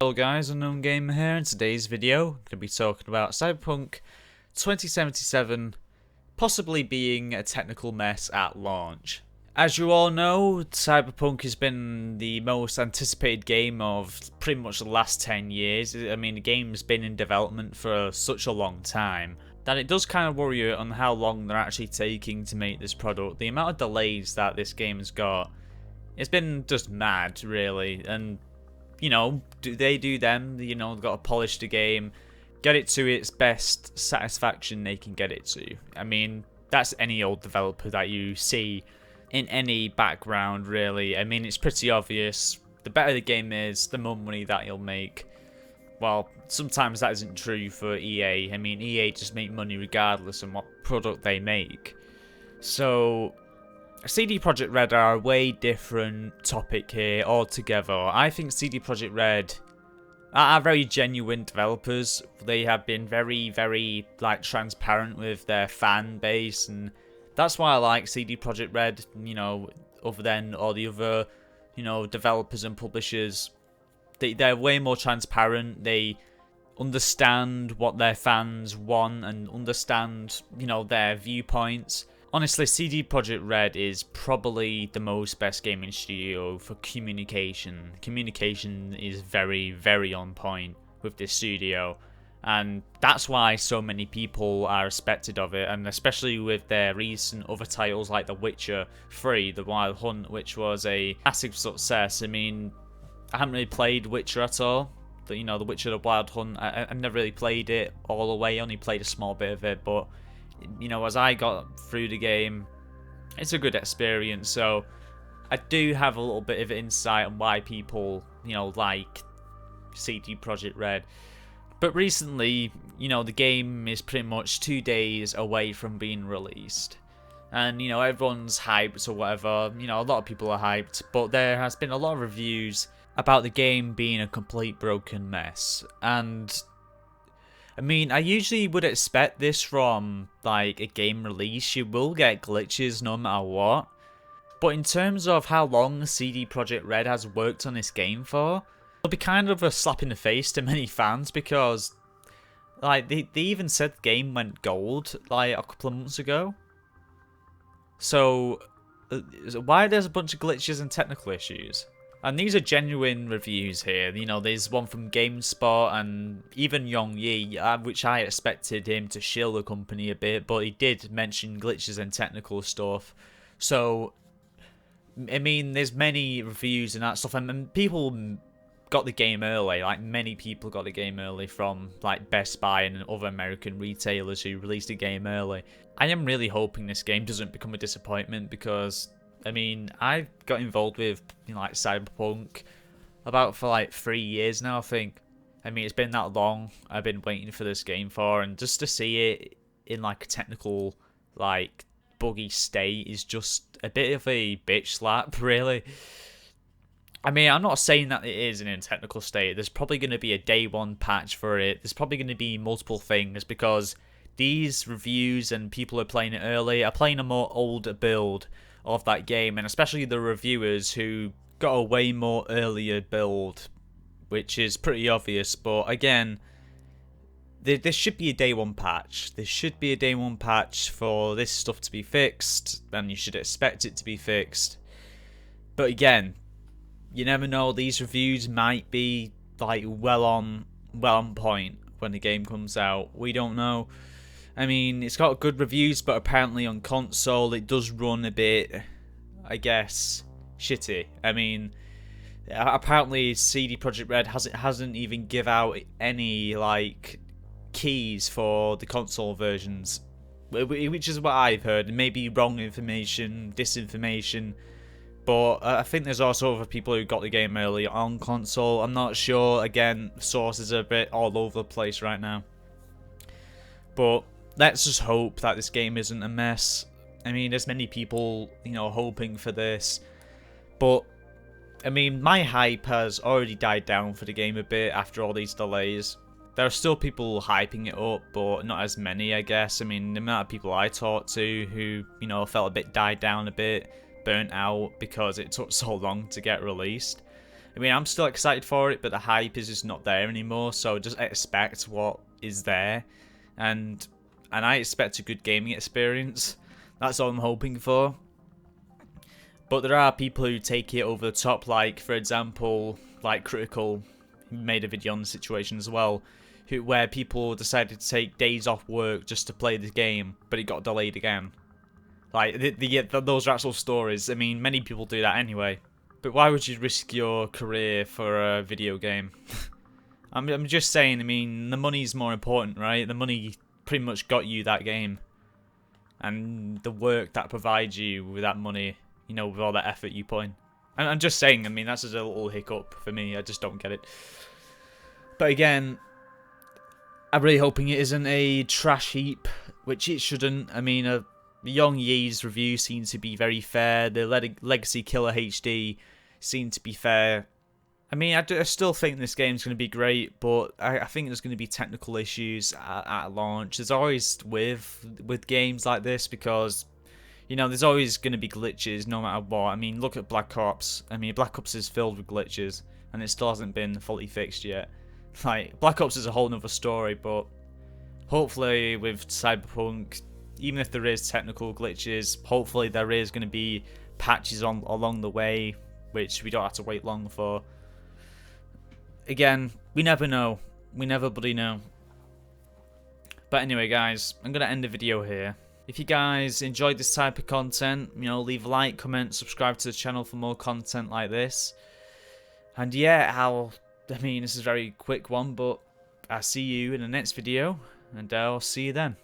Hello guys, Unknown Gamer here. In today's video, I'm going to be talking about Cyberpunk 2077 possibly being a technical mess at launch. As you all know, Cyberpunk has been the most anticipated game of pretty much the last 10 years. I mean, the game's been in development for such a long time that it does kind of worry you on how long they're actually taking to make this product. The amount of delays that this game has got, it's been just mad, really, and do them. They've got to polish the game, get it to its best satisfaction they can get it to. I mean, that's any old developer that you see in any background, really. I mean, it's pretty obvious. The better the game is, the more money that you'll make. Well, sometimes that isn't true for EA. I mean, EA just make money regardless of what product they make. So CD Projekt Red are a way different topic here altogether. I think CD Projekt Red are very genuine developers. They have been very transparent with their fan base, and that's why I like CD Projekt Red, other than all the other, developers and publishers. They're way more transparent. They understand what their fans want and understand, their viewpoints. Honestly, CD Projekt Red is probably the most best gaming studio for communication. Communication is very on point with this studio, and that's why so many people are expected of it, and especially with their recent other titles like The Witcher 3, The Wild Hunt, which was a massive success. I mean, I haven't really played Witcher at all. The Witcher, The Wild Hunt, I've never really played it all the way, only played a small bit of it, but as I got through the game, it's a good experience. So I do have a little bit of insight on why people, like CD Projekt Red. But recently, the game is pretty much 2 days away from being released. And, everyone's hyped or whatever. A lot of people are hyped. But there has been a lot of reviews about the game being a complete broken mess. And I mean, I usually would expect this from, like, a game release. You will get glitches no matter what. But in terms of how long CD Projekt Red has worked on this game for, it'll be kind of a slap in the face to many fans because, like, they even said the game went gold, like, a couple of months ago. So, why there's a bunch of glitches and technical issues? And these are genuine reviews here. There's one from GameSpot and even Yong Yi, which I expected him to shill the company a bit, but he did mention glitches and technical stuff. So, I mean, there's many reviews and that stuff, and people got the game early. Like, many people got the game early from, like, Best Buy and other American retailers who released the game early. I am really hoping this game doesn't become a disappointment because, I mean, I got involved with, like, Cyberpunk for like 3 years now, I think. I mean, it's been that long I've been waiting for this game for, and just to see it in, like, a technical, like, buggy state is just a bit of a bitch slap, really. I mean, I'm not saying that it is in a technical state. There's probably going to be a day one patch for it. There's probably going to be multiple things because these reviews and people who are playing it early are playing a more older build of that game, and especially the reviewers who got a way more earlier build, which is pretty obvious. But again, there should be a day one patch. There should be a day one patch for this stuff to be fixed, and you should expect it to be fixed. But again, you never know. These reviews might be, like, well on point when the game comes out. We don't know. I mean, it's got good reviews, but apparently on console it does run a bit, I guess, shitty. I mean, apparently CD Projekt Red hasn't even give out any, like, keys for the console versions, which is what I've heard. Maybe wrong information, disinformation, but I think there's also other people who got the game early on console. I'm not sure. Again, sources are a bit all over the place right now. But let's just hope that this game isn't a mess. I mean, there's many people, hoping for this. But, I mean, my hype has already died down for the game a bit after all these delays. There are still people hyping it up, but not as many, I guess. I mean, the amount of people I talked to who, felt a bit died down a bit, burnt out because it took so long to get released. I mean, I'm still excited for it, but the hype is just not there anymore. So just expect what is there, and I expect a good gaming experience. That's all I'm hoping for. But there are people who take it over the top, like for example, like Critical, who made a video on the situation as well, where people decided to take days off work just to play the game, but it got delayed again. Like those are actual stories. I mean, many people do that anyway. But why would you risk your career for a video game? I'm just saying, I mean, the money's more important, right? The money pretty much got you that game. And the work that provides you with that money, you know, with all that effort you put in. And I'm just saying, I mean, that's just a little hiccup for me. I just don't get it. But again, I'm really hoping it isn't a trash heap, which it shouldn't. I mean, Young Yee's review seems to be very fair. The Legacy Killer HD seemed to be fair. I mean, I still think this game's going to be great, but I think there's going to be technical issues at launch. There's always with games like this, because, you know, there's always going to be glitches no matter what. I mean, look at Black Ops. I mean, Black Ops is filled with glitches, and it still hasn't been fully fixed yet. Like, Black Ops is a whole nother story, but hopefully with Cyberpunk, even if there is technical glitches, hopefully there is going to be patches along the way, which we don't have to wait long for. Again, we never know. We never bloody know. But anyway, guys, I'm going to end the video here. If you guys enjoyed this type of content, you know, leave a like, comment, subscribe to the channel for more content like this. And yeah, I mean, this is a very quick one, but I'll see you in the next video, and I'll see you then.